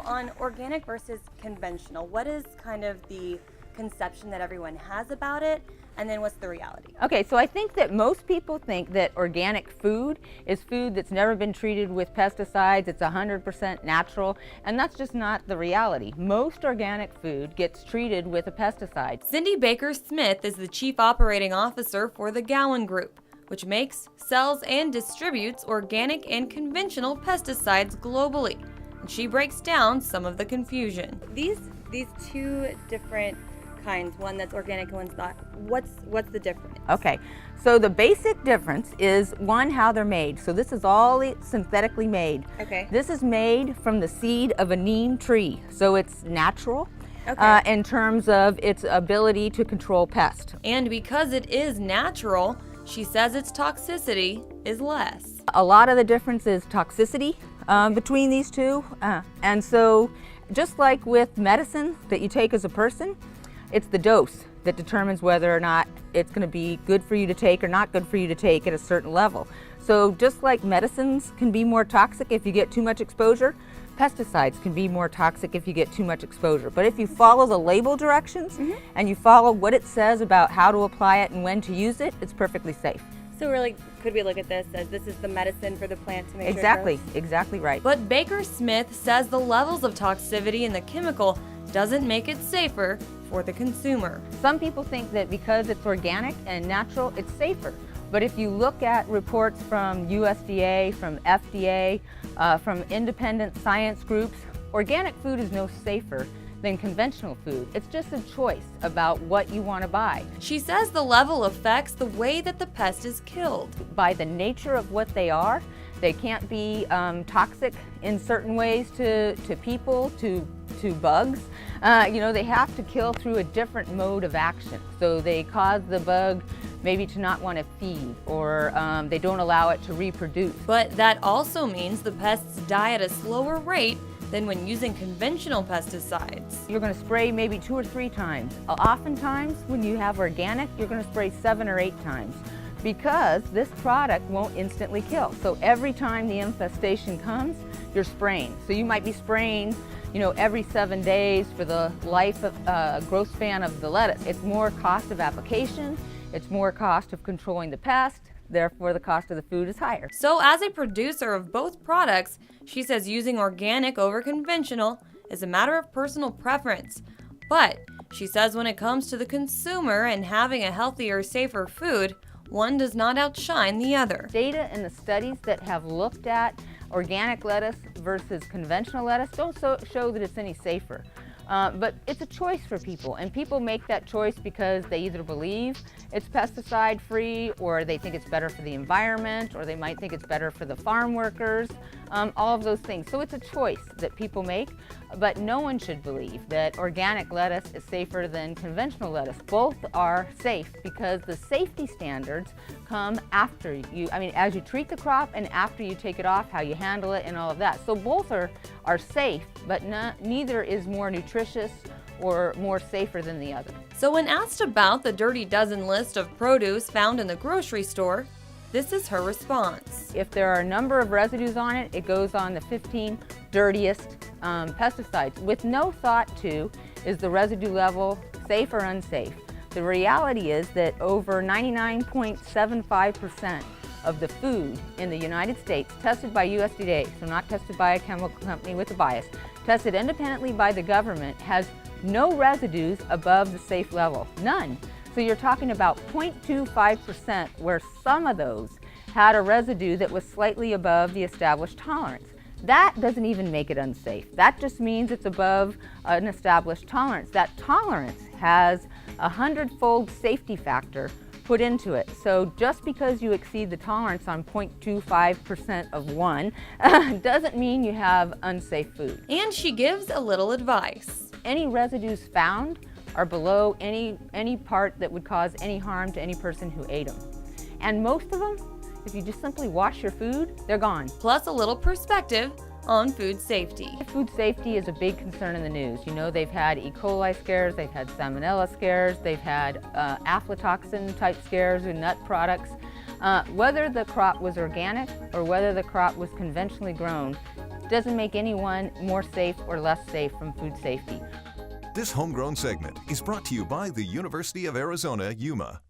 on organic versus conventional, what is kind of the conception that everyone has about it, and then what's the reality? Okay, so I think that most people think that organic food is food that's never been treated with pesticides, it's 100% natural, and that's just not the reality. Most organic food gets treated with a pesticide. Cindy Baker-Smith is the Chief Operating Officer for the Gowan Group, which makes, sells, and distributes organic and conventional pesticides globally. And she breaks down some of the confusion. These two different kinds, one that's organic and one's not, what's the difference? Okay, so the basic difference is one, how they're made. So this is all synthetically made. Okay. This is made from the seed of a neem tree, so it's natural. Okay. In terms of its ability to control pests. And because it is natural, she says its toxicity is less. A lot of the difference is toxicity between these two. And so just like with medicine that you take as a person, it's the dose that determines whether or not it's going to be good for you to take or not good for you to take at a certain level. So just like medicines can be more toxic if you get too much exposure, pesticides can be more toxic if you get too much exposure. But if you follow the label directions and you follow what it says about how to apply it and when to use it, it's perfectly safe. So really, could we look at this as this is the medicine for the plant to make Exactly, sure it grows? exactly right. But Baker-Smith says the levels of toxicity in the chemical doesn't make it safer for the consumer. Some people think that because it's organic and natural, it's safer. But if you look at reports from USDA, from FDA, from independent science groups, organic food is no safer than conventional food. It's just a choice about what you want to buy. She says the level affects the way that the pest is killed. By the nature of what they are, they can't be toxic in certain ways to people, to bugs. They have to kill through a different mode of action. So they cause the bug maybe to not want to feed, or they don't allow it to reproduce. But that also means the pests die at a slower rate than when using conventional pesticides. You're going to spray maybe 2 or 3 times. Oftentimes, when you have organic, you're going to spray 7 or 8 times because this product won't instantly kill. So every time the infestation comes, you're spraying. So you might be spraying, every 7 days for the life of growth span of the lettuce. It's more cost of application, it's more cost of controlling the pest, therefore the cost of the food is higher. So as a producer of both products, she says using organic over conventional is a matter of personal preference. But she says when it comes to the consumer and having a healthier, safer food, one does not outshine the other. Data and the studies that have looked at organic lettuce versus conventional lettuce don't show that it's any safer. But it's a choice for people, and people make that choice because they either believe it's pesticide free, or they think it's better for the environment, or they might think it's better for the farm workers, all of those things. So it's a choice that people make, but no one should believe that organic lettuce is safer than conventional lettuce. Both are safe because the safety standards come after you, as you treat the crop and after you take it off, how you handle it and all of that. So both are safe, but neither is more nutritious or more safer than the other. So when asked about the Dirty Dozen list of produce found in the grocery store, this is her response. If there are a number of residues on it, it goes on the 15 dirtiest pesticides, with no thought to is the residue level safe or unsafe. The reality is that over 99.75% of the food in the United States tested by USDA, so not tested by a chemical company with a bias, tested independently by the government, has no residues above the safe level, none. So you're talking about 0.25%, where some of those had a residue that was slightly above the established tolerance. That doesn't even make it unsafe. That just means it's above an established tolerance. That tolerance has a 100-fold safety factor put into it. So just because you exceed the tolerance on 0.25% of one doesn't mean you have unsafe food. And she gives a little advice. Any residues found are below any part that would cause any harm to any person who ate them. And most of them, if you just simply wash your food, they're gone. Plus a little perspective on food safety. Food safety is a big concern in the news. They've had E. coli scares, they've had salmonella scares, they've had aflatoxin type scares with nut products. Whether the crop was organic or whether the crop was conventionally grown, doesn't make anyone more safe or less safe from food safety. This Homegrown segment is brought to you by the University of Arizona, Yuma.